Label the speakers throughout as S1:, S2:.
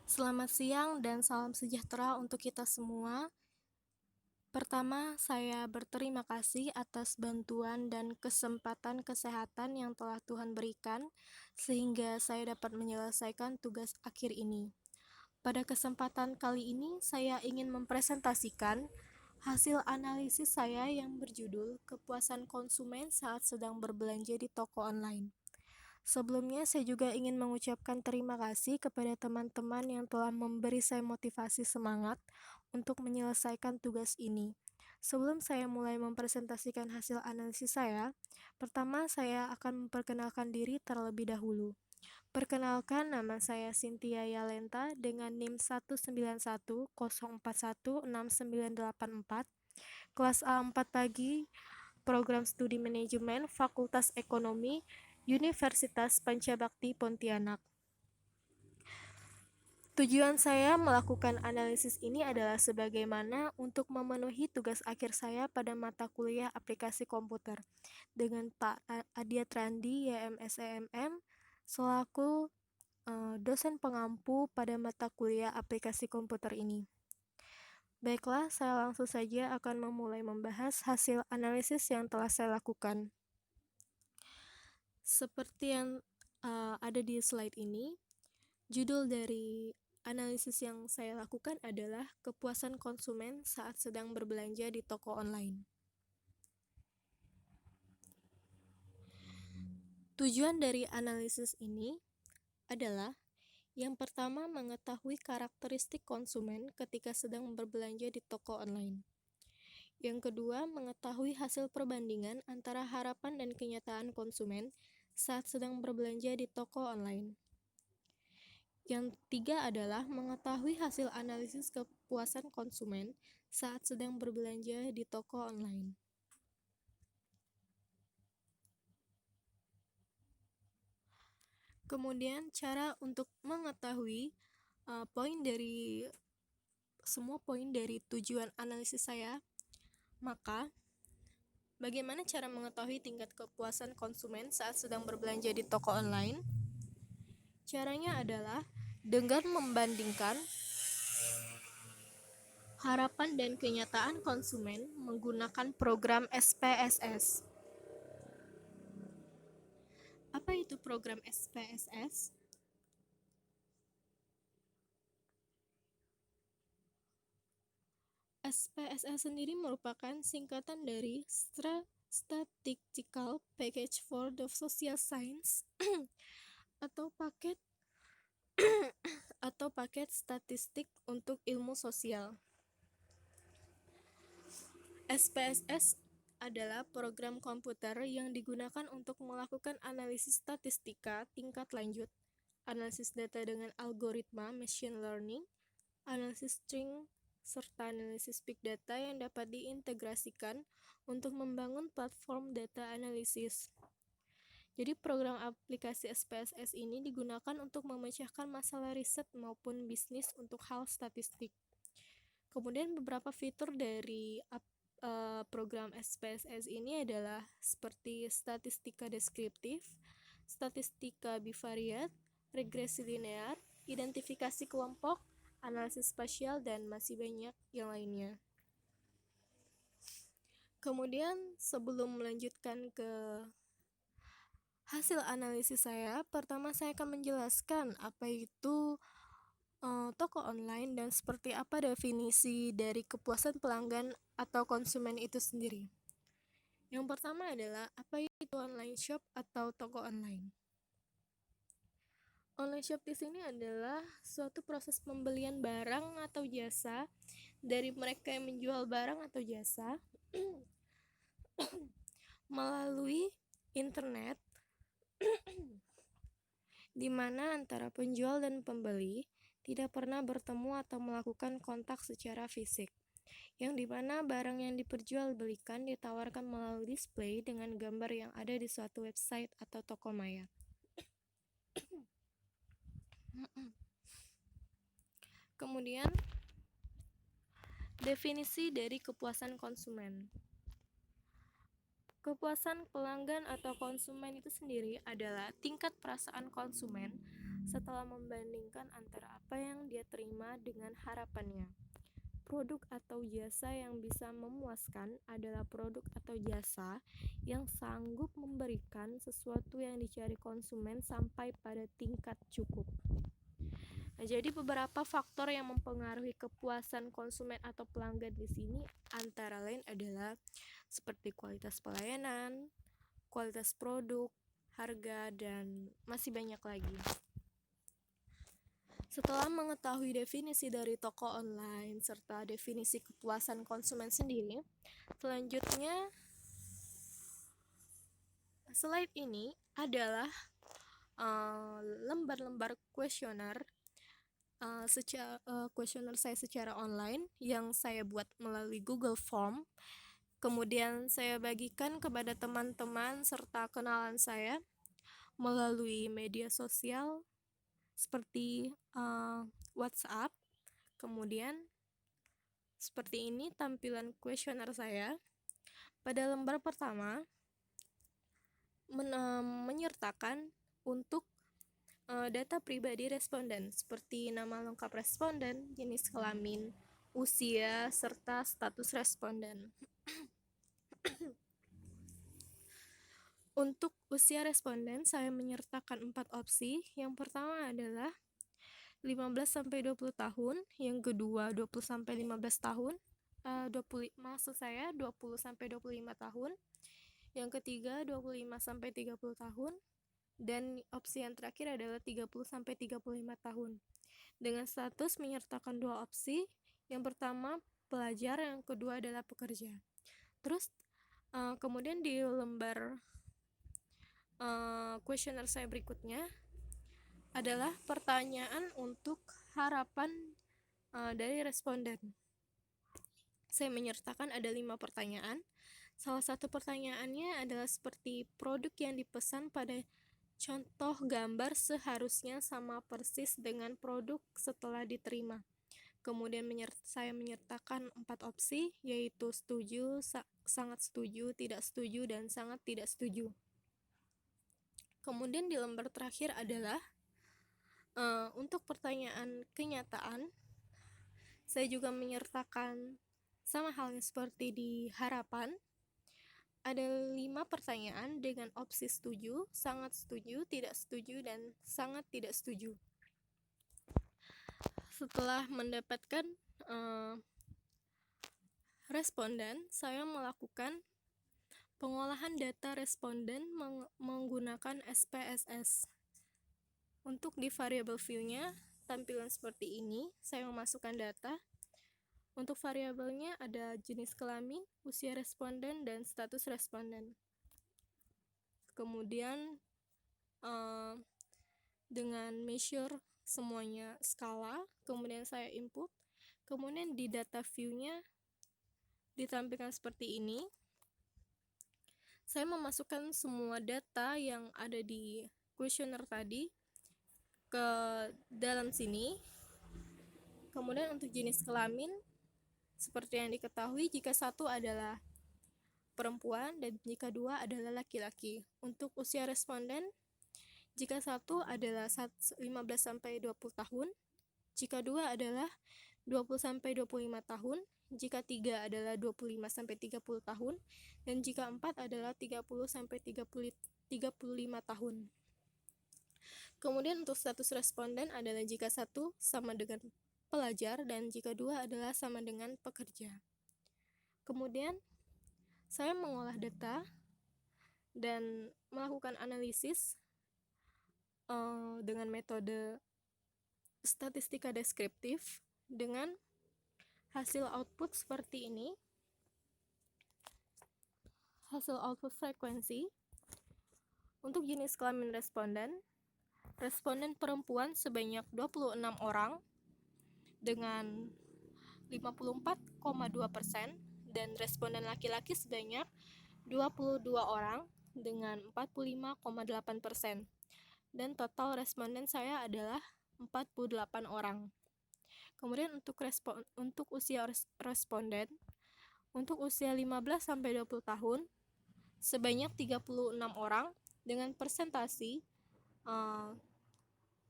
S1: Selamat siang dan salam sejahtera untuk kita semua. Pertama, saya berterima kasih atas bantuan dan kesempatan kesehatan yang telah Tuhan berikan, sehingga saya dapat menyelesaikan tugas akhir ini. Pada kesempatan kali ini, saya ingin mempresentasikan hasil analisis saya yang berjudul "Kepuasan Konsumen Saat Sedang Berbelanja di Toko Online". Sebelumnya, saya juga ingin mengucapkan terima kasih kepada teman-teman yang telah memberi saya motivasi semangat untuk menyelesaikan tugas ini. Sebelum saya mulai mempresentasikan hasil analisis saya, pertama saya akan memperkenalkan diri terlebih dahulu. Perkenalkan, nama saya Cynthia Yalenta dengan NIM 19104169984, kelas A4 pagi, Program Studi Manajemen, Fakultas Ekonomi, Universitas Pancabakti Pontianak. Tujuan saya melakukan analisis ini adalah sebagaimana untuk memenuhi tugas akhir saya pada mata kuliah aplikasi komputer dengan Pak Adia Trandi YMSEMM selaku dosen pengampu pada mata kuliah aplikasi komputer ini. Baiklah, saya langsung saja akan memulai membahas hasil analisis yang telah saya lakukan. Seperti yang ada di slide ini, judul dari analisis yang saya lakukan adalah kepuasan konsumen saat sedang berbelanja di toko online. Tujuan dari analisis ini adalah yang pertama, mengetahui karakteristik konsumen ketika sedang berbelanja di toko online. Yang kedua, mengetahui hasil perbandingan antara harapan dan kenyataan konsumen saat sedang berbelanja di toko online. Yang ketiga adalah mengetahui hasil analisis kepuasan konsumen saat sedang berbelanja di toko online. Kemudian cara untuk mengetahui semua poin dari tujuan analisis saya, maka bagaimana cara mengetahui tingkat kepuasan konsumen saat sedang berbelanja di toko online? Caranya adalah dengan membandingkan harapan dan kenyataan konsumen menggunakan program SPSS. Apa itu program SPSS? SPSS sendiri merupakan singkatan dari Statistical Package for the Social Science atau paket statistik untuk ilmu sosial. SPSS adalah program komputer yang digunakan untuk melakukan analisis statistika tingkat lanjut, analisis data dengan algoritma machine learning, analisis string, serta analisis big data yang dapat diintegrasikan untuk membangun platform data analisis. Jadi program aplikasi SPSS ini digunakan untuk memecahkan masalah riset maupun bisnis untuk hal statistik. Kemudian beberapa fitur dari program SPSS ini adalah seperti statistika deskriptif, statistika bivariat, regresi linear, identifikasi kelompok, analisis spasial, dan masih banyak yang lainnya. Kemudian sebelum melanjutkan ke hasil analisis saya, pertama saya akan menjelaskan apa itu toko online dan seperti apa definisi dari kepuasan pelanggan atau konsumen itu sendiri. Yang pertama adalah apa itu online shop atau toko online. Online shop di sini adalah suatu proses pembelian barang atau jasa dari mereka yang menjual barang atau jasa melalui internet di mana antara penjual dan pembeli tidak pernah bertemu atau melakukan kontak secara fisik, yang dimana barang yang diperjualbelikan ditawarkan melalui display dengan gambar yang ada di suatu website atau toko maya. Kemudian, definisi dari kepuasan konsumen. Kepuasan pelanggan atau konsumen itu sendiri adalah tingkat perasaan konsumen setelah membandingkan antara apa yang dia terima dengan harapannya. Produk atau jasa yang bisa memuaskan adalah produk atau jasa yang sanggup memberikan sesuatu yang dicari konsumen sampai pada tingkat cukup. Nah, jadi beberapa faktor yang mempengaruhi kepuasan konsumen atau pelanggan di sini antara lain adalah seperti kualitas pelayanan, kualitas produk, harga, dan masih banyak lagi. Setelah mengetahui definisi dari toko online serta definisi kepuasan konsumen sendiri, selanjutnya slide ini adalah lembar-lembar kuesioner kuesioner saya secara online yang saya buat melalui Google Form. Kemudian saya bagikan kepada teman-teman serta kenalan saya melalui media sosial seperti WhatsApp. Kemudian seperti ini tampilan kuesioner saya. Pada lembar pertama menyertakan untuk data pribadi responden seperti nama lengkap responden, jenis kelamin, usia, serta status responden. Untuk usia responden, saya menyertakan 4 opsi. Yang pertama adalah 15-20 tahun, yang kedua 20-15 tahun, 20-25 tahun, yang ketiga 25-30 tahun, dan opsi yang terakhir adalah 30-35 tahun. Dengan status menyertakan 2 opsi, yang pertama pelajar, yang kedua adalah pekerja. Terus kemudian di lembar kuesioner saya berikutnya adalah pertanyaan untuk harapan dari responden. Saya menyertakan ada 5 pertanyaan. Salah satu pertanyaannya adalah seperti produk yang dipesan pada contoh gambar seharusnya sama persis dengan produk setelah diterima. Kemudian saya menyertakan 4 opsi, yaitu setuju, sangat setuju, tidak setuju, dan sangat tidak setuju. Kemudian di lembar terakhir adalah untuk pertanyaan kenyataan. Saya juga menyertakan sama halnya seperti di harapan. Ada 5 pertanyaan dengan opsi setuju, sangat setuju, tidak setuju, dan sangat tidak setuju. Setelah mendapatkan responden, saya melakukan pengolahan data responden menggunakan SPSS. Untuk di variable view-nya, tampilan seperti ini. Saya memasukkan data. Untuk variabelnya ada jenis kelamin, usia responden, dan status responden. Kemudian dengan measure semuanya skala, kemudian saya input. Kemudian di data view-nya ditampilkan seperti ini. Saya memasukkan semua data yang ada di kuesioner tadi ke dalam sini. Kemudian untuk jenis kelamin, seperti yang diketahui, jika satu adalah perempuan dan jika dua adalah laki-laki. Untuk usia responden, jika satu adalah 15-20 tahun, jika dua adalah 20-25 tahun, jika tiga adalah 25-30 tahun, dan jika empat adalah 30-35 tahun. Kemudian untuk status responden adalah jika satu sama dengan pelajar dan jika dua adalah sama dengan pekerja. Kemudian saya mengolah data dan melakukan analisis dengan metode statistika deskriptif dengan hasil output seperti ini. Hasil output frekuensi untuk jenis kelamin responden perempuan sebanyak 26 orang dengan 54,2% dan responden laki-laki sebanyak 22 orang dengan 45,8%. Dan total responden saya adalah 48 orang. Kemudian untuk usia responden, untuk usia 15-20 tahun sebanyak 36 orang dengan persentasi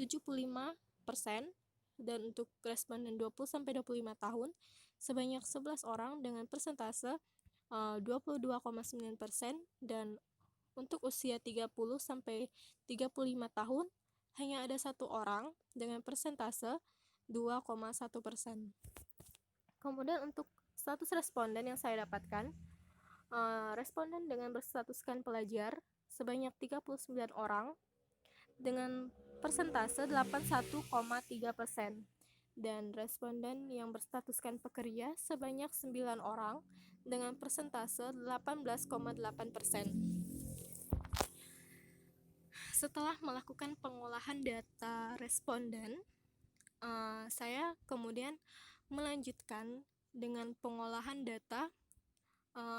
S1: 75%, dan untuk responden 20-25 tahun sebanyak 11 orang dengan persentase 22,9%, dan untuk usia 30-35 tahun hanya ada 1 orang dengan persentase 2,1%. Kemudian untuk status responden yang saya dapatkan, responden dengan berstatuskan pelajar sebanyak 39 orang dengan persentase 81,3%, dan responden yang berstatuskan pekerja sebanyak 9 orang dengan persentase 18,8%. Setelah melakukan pengolahan data responden, saya kemudian melanjutkan dengan pengolahan data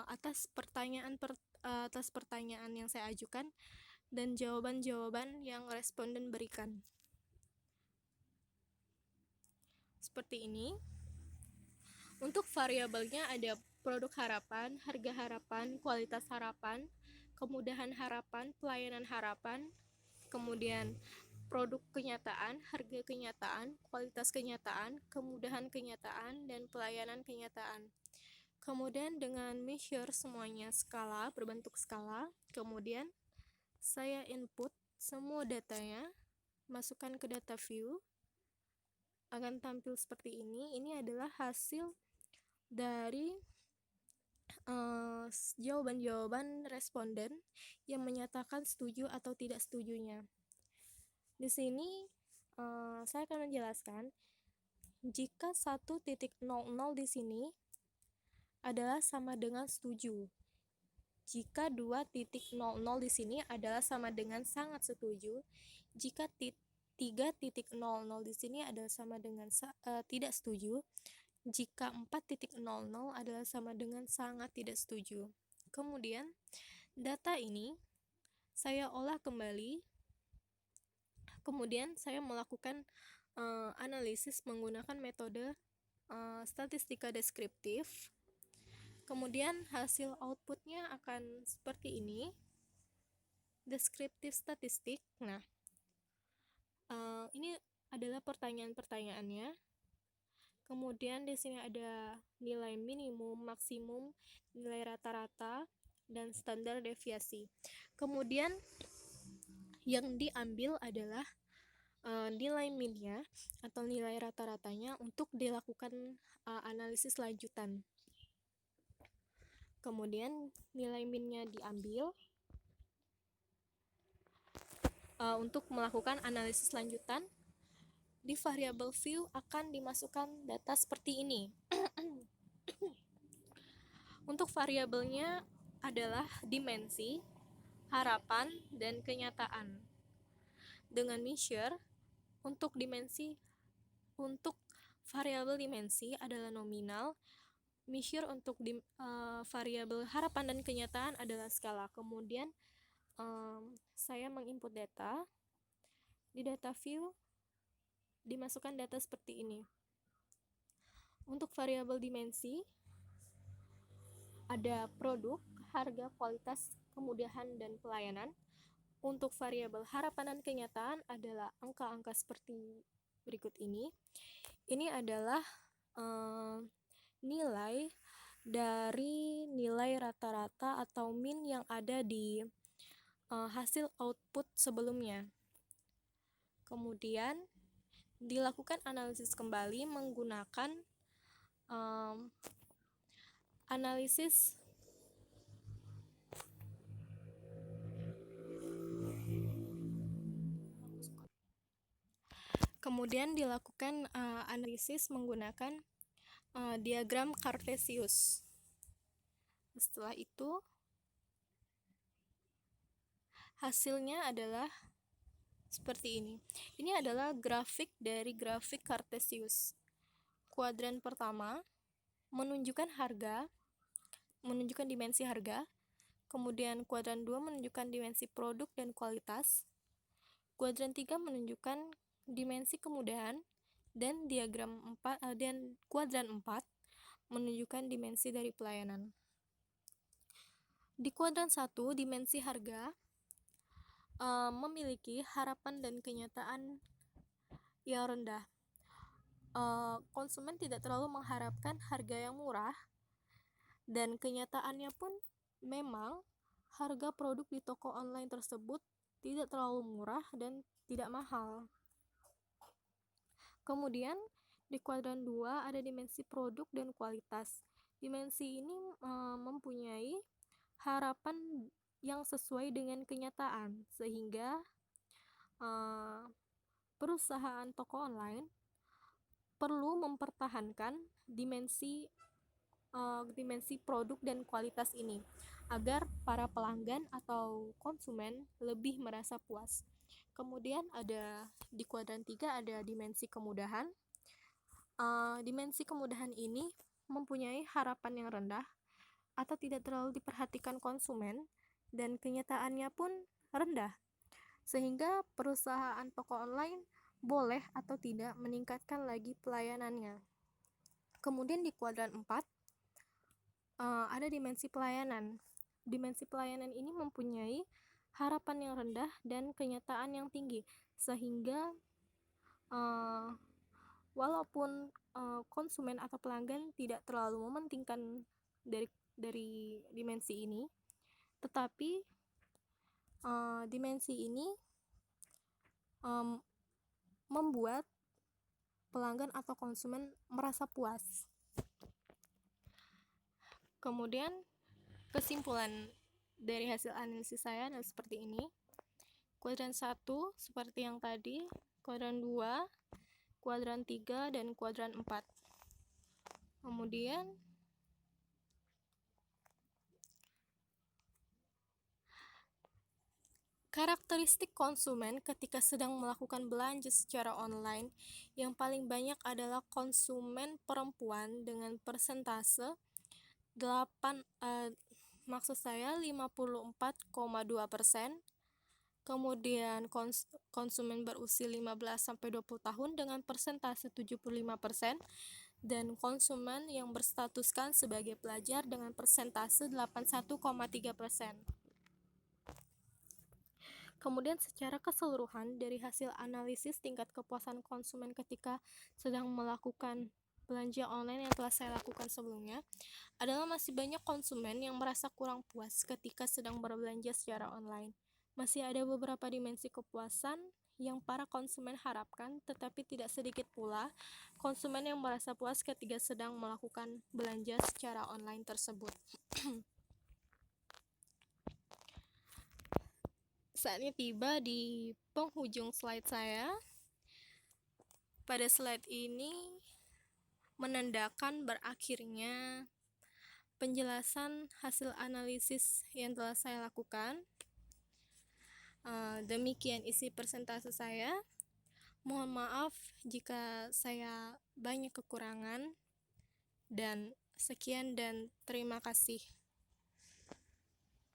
S1: atas pertanyaan yang saya ajukan dan jawaban-jawaban yang responden berikan. Seperti ini. Untuk variabelnya ada produk harapan, harga harapan, kualitas harapan, kemudahan harapan, pelayanan harapan, kemudian produk kenyataan, harga kenyataan, kualitas kenyataan, kemudahan kenyataan, dan pelayanan kenyataan. Kemudian dengan measure semuanya skala, berbentuk skala, kemudian saya input semua datanya, masukkan ke data view, akan tampil seperti ini. Ini adalah hasil dari jawaban-jawaban responden yang menyatakan setuju atau tidak setujunya. Di sini saya akan menjelaskan jika 1.00 di sini adalah sama dengan setuju. Jika 2.00 di sini adalah sama dengan sangat setuju. Jika 3.00 di sini adalah sama dengan tidak setuju. Jika 4.00 adalah sama dengan sangat tidak setuju. Kemudian data ini saya olah kembali. Kemudian saya melakukan analisis menggunakan metode statistika deskriptif. Kemudian hasil outputnya akan seperti ini, deskriptif statistik. Nah, ini adalah pertanyaan-pertanyaannya. Kemudian di sini ada nilai minimum, maksimum, nilai rata-rata, dan standar deviasi. Kemudian yang diambil adalah nilai minnya atau nilai rata-ratanya untuk dilakukan analisis lanjutan. Kemudian nilai minnya diambil untuk melakukan analisis lanjutan. Di variabel view akan dimasukkan data seperti ini. Untuk variabelnya adalah dimensi, harapan, dan kenyataan. Dengan measure, untuk variabel dimensi adalah nominal, measure untuk variabel harapan dan kenyataan adalah skala. Kemudian saya menginput data. Di data view dimasukkan data seperti ini. Untuk variabel dimensi ada produk, harga, kualitas, kemudahan, dan pelayanan. Untuk variabel harapan dan kenyataan adalah angka-angka seperti berikut ini. Ini adalah nilai dari nilai rata-rata atau min yang ada di hasil output sebelumnya. Kemudian dilakukan analisis kembali menggunakan analisis menggunakan diagram Cartesius. Setelah itu hasilnya adalah seperti ini. Ini adalah grafik dari grafik Cartesius. Kuadran pertama menunjukkan dimensi harga. Kemudian kuadran 2 menunjukkan dimensi produk dan kualitas. Kuadran 3 menunjukkan dimensi kemudahan, dan kuadran 4 menunjukkan dimensi dari pelayanan. Di kuadran 1, dimensi harga memiliki harapan dan kenyataan yang rendah. Konsumen tidak terlalu mengharapkan harga yang murah, dan kenyataannya pun memang harga produk di toko online tersebut tidak terlalu murah dan tidak mahal. Kemudian di kuadran 2 ada dimensi produk dan kualitas. Dimensi ini mempunyai harapan yang sesuai dengan kenyataan, sehingga perusahaan toko online perlu mempertahankan dimensi produk dan kualitas ini agar para pelanggan atau konsumen lebih merasa puas. Kemudian ada di kuadran 3 ada dimensi kemudahan. Dimensi kemudahan ini mempunyai harapan yang rendah atau tidak terlalu diperhatikan konsumen, dan kenyataannya pun rendah, sehingga perusahaan toko online boleh atau tidak meningkatkan lagi pelayanannya. Kemudian di kuadran 4 ada dimensi pelayanan. Dimensi pelayanan ini mempunyai harapan yang rendah dan kenyataan yang tinggi, sehingga walaupun konsumen atau pelanggan tidak terlalu mementingkan dari dimensi ini, tetapi dimensi ini membuat pelanggan atau konsumen merasa puas. Kemudian kesimpulan dari hasil analisis saya adalah seperti ini. Kuadran 1 seperti yang tadi, kuadran 2, kuadran 3, dan kuadran 4. Kemudian karakteristik konsumen ketika sedang melakukan belanja secara online yang paling banyak adalah konsumen perempuan dengan persentase 54,2%. Kemudian konsumen berusia 15-20 tahun dengan persentase 75%, dan konsumen yang berstatuskan sebagai pelajar dengan persentase 81,3%. Kemudian secara keseluruhan dari hasil analisis tingkat kepuasan konsumen ketika sedang melakukan belanja online yang telah saya lakukan sebelumnya adalah masih banyak konsumen yang merasa kurang puas ketika sedang berbelanja secara online. Masih ada beberapa dimensi kepuasan yang para konsumen harapkan, tetapi tidak sedikit pula konsumen yang merasa puas ketika sedang melakukan belanja secara online tersebut. Saatnya tiba di penghujung slide saya. Pada slide ini menandakan berakhirnya penjelasan hasil analisis yang telah saya lakukan. Demikian isi persentase saya. Mohon maaf jika saya banyak kekurangan, dan sekian dan terima kasih.